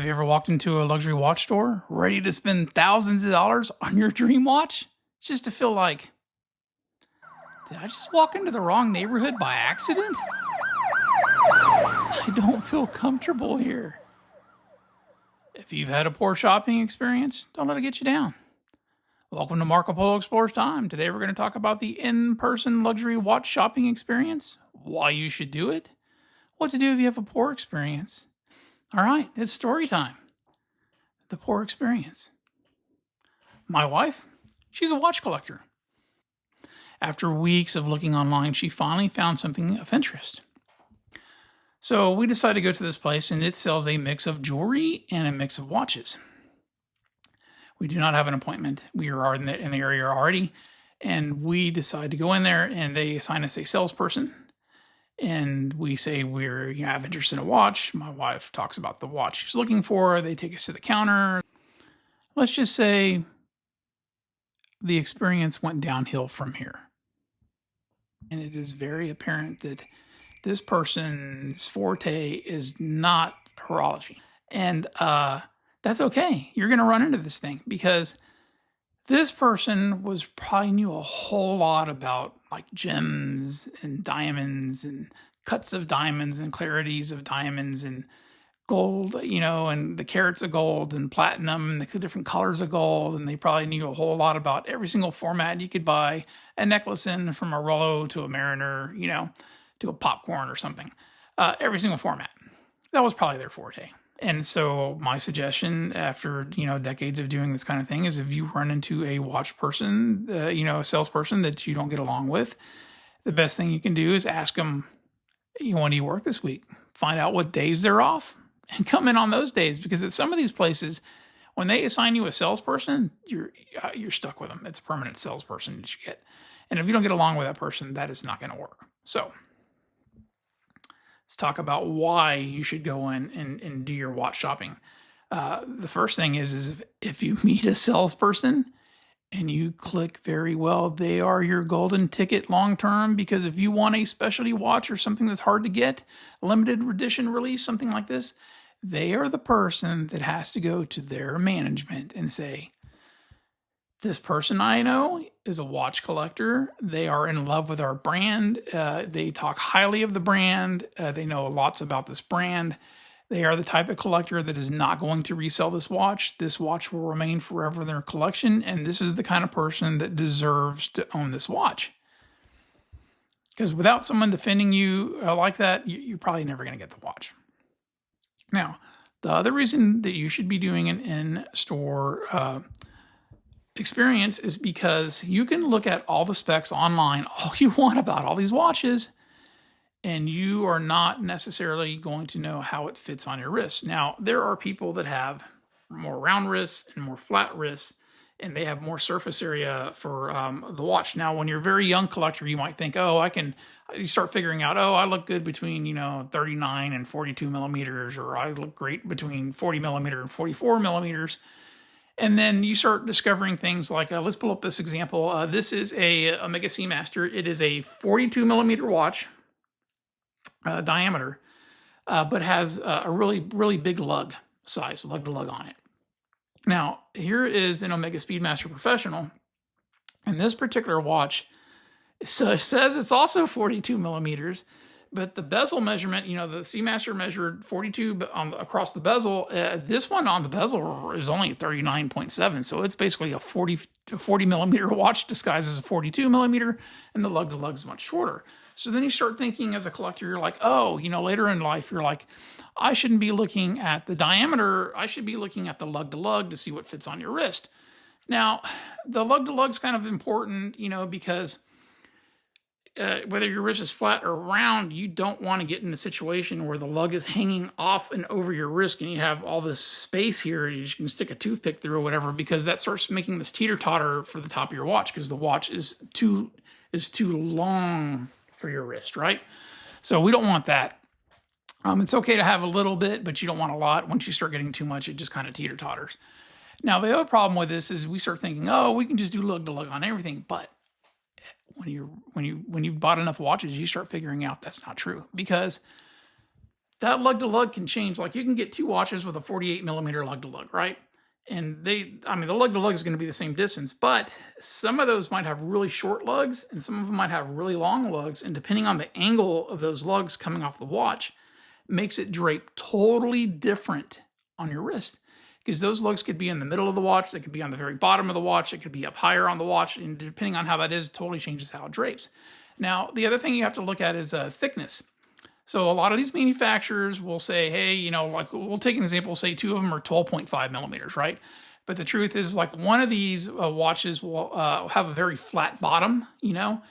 Have you ever walked into a luxury watch store ready to spend thousands of dollars on your dream watch just to feel like, did I just walk into the wrong neighborhood by accident? I don't feel comfortable here. If you've had a poor shopping experience, don't let it get you down. Welcome to Marco Polo Explores Time. Today we're going to talk about the in-person luxury watch shopping experience, why you should do it, what to do if you have a poor experience. All right, it's story time. The poor experience. My wife, she's a watch collector. After weeks of looking online, she finally found something of interest. So we decided to go to this place, and it sells a mix of jewelry and a mix of watches. We do not have an appointment. We are in the area already, and we decide to go in there, and they assign us a salesperson. And we say we have interest in a watch. My wife talks about the watch she's looking for. They take us to the counter. Let's just say the experience went downhill from here. And it is very apparent that this person's forte is not horology. And that's okay. You're going to run into this thing because this person probably knew a whole lot about like gems and diamonds and cuts of diamonds and clarities of diamonds and gold, and the carats of gold and platinum and the different colors of gold. And they probably knew a whole lot about every single format you could buy a necklace in, from a Rollo to a Mariner, to a popcorn or something. Every single format. That was probably their forte. And so my suggestion after, decades of doing this kind of thing is if you run into a watch person, a salesperson that you don't get along with, the best thing you can do is ask them, when do you work this week? Find out what days they're off and come in on those days. Because at some of these places, when they assign you a salesperson, you're stuck with them. It's a permanent salesperson that you get. And if you don't get along with that person, that is not going to work. So let's talk about why you should go in and do your watch shopping. The first thing is if you meet a salesperson and you click very well, they are your golden ticket long-term, because if you want a specialty watch or something that's hard to get, limited edition release, something like this, they are the person that has to go to their management and say, this person I know is a watch collector. They are in love with our brand. They talk highly of the brand. They know lots about this brand. They are the type of collector that is not going to resell this watch. This watch will remain forever in their collection. And this is the kind of person that deserves to own this watch. Because without someone defending you like that, you're probably never going to get the watch. Now, the other reason that you should be doing an in-store experience is because you can look at all the specs online all you want about all these watches, and you are not necessarily going to know how it fits on your wrist. Now, there are people that have more round wrists and more flat wrists, and they have more surface area for the watch. Now, when you're a very young collector, you might think, you start figuring out, I look good between, 39 and 42 millimeters, or I look great between 40 millimeter and 44 millimeters. And then you start discovering things like, let's pull up this example. This is a Omega Seamaster. It is a 42 millimeter watch diameter, but has a really, really big lug size, lug-to-lug on it. Now, here is an Omega Speedmaster Professional. And this particular watch says it's also 42 millimeters, but the bezel measurement, the Seamaster measured 42 across the bezel. This one on the bezel is only 39.7. So it's basically a 40 millimeter watch disguised as a 42 millimeter, and the lug-to-lug is much shorter. So then you start thinking as a collector, you're like, later in life, you're like, I shouldn't be looking at the diameter. I should be looking at the lug-to-lug to see what fits on your wrist. Now, the lug-to-lug is kind of important, because whether your wrist is flat or round, you don't want to get in the situation where the lug is hanging off and over your wrist and you have all this space here you can stick a toothpick through or whatever, because that starts making this teeter-totter for the top of your watch, because the watch is too long for your wrist, right? So we don't want that. It's okay to have a little bit, but you don't want a lot. Once you start getting too much, it just kind of teeter-totters. Now, the other problem with this is we start thinking, we can just do lug-to-lug on everything, but when you've bought enough watches, you start figuring out that's not true, because that lug-to-lug can change. Like you can get 2 watches with a 48 millimeter lug-to-lug, right? And the lug-to-lug is going to be the same distance, but some of those might have really short lugs and some of them might have really long lugs. And depending on the angle of those lugs coming off the watch, makes it drape totally different on your wrist. Because those lugs could be in the middle of the watch, they could be on the very bottom of the watch, it could be up higher on the watch, and depending on how that is, it totally changes how it drapes. Now, the other thing you have to look at is thickness. So a lot of these manufacturers will say, hey, you know, like we'll take an example, say 2 of them are 12.5 millimeters, right? But the truth is, like, one of these watches will have a very flat bottom, you know,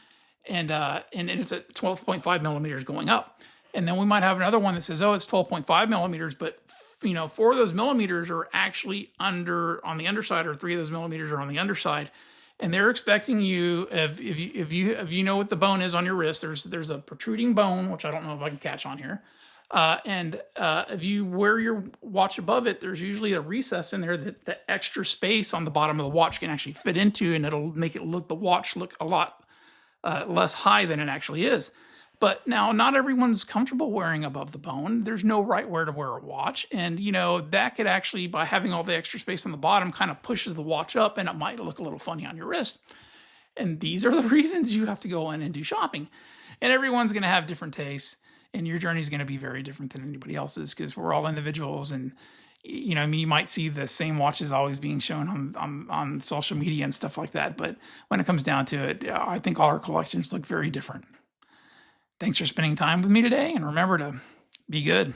and it's at 12.5 millimeters going up. And then we might have another one that says, oh, it's 12.5 millimeters, but you know, 4 of those millimeters are actually on the underside, or 3 of those millimeters are on the underside. And they're expecting you, if you know what the bone is on your wrist, there's a protruding bone, which I don't know if I can catch on here. If you wear your watch above it, there's usually a recess in there that the extra space on the bottom of the watch can actually fit into, and it'll make the watch look a lot less high than it actually is. But now, not everyone's comfortable wearing above the bone. There's no right way to wear a watch. And, you know, that could actually, by having all the extra space on the bottom, kind of pushes the watch up and it might look a little funny on your wrist. And these are the reasons you have to go in and do shopping. And everyone's going to have different tastes. And your journey is going to be very different than anybody else's, because we're all individuals. And, you know, I mean, you might see the same watches always being shown on social media and stuff like that. But when it comes down to it, I think all our collections look very different. Thanks for spending time with me today, and remember to be good.